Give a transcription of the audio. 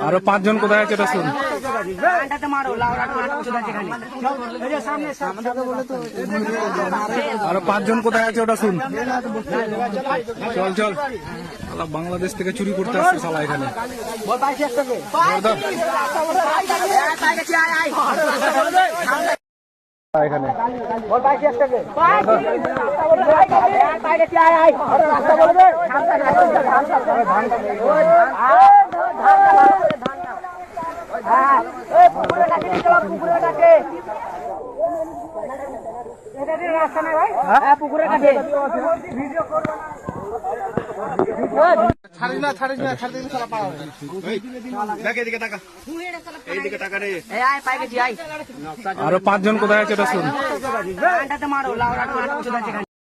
আরো পাঁচজন কোথায় আছে এটা শুন। আরো পাঁচজন কোথায় আছে ওটা শুন। চল চল, বাংলাদেশ থেকে চুরি করতে আসছে শালা এখানে। এখানে রাস্তা নাই ভাই, পুকুরের কাছে আরো পাঁচজন কোথায় আছে এটা শুন।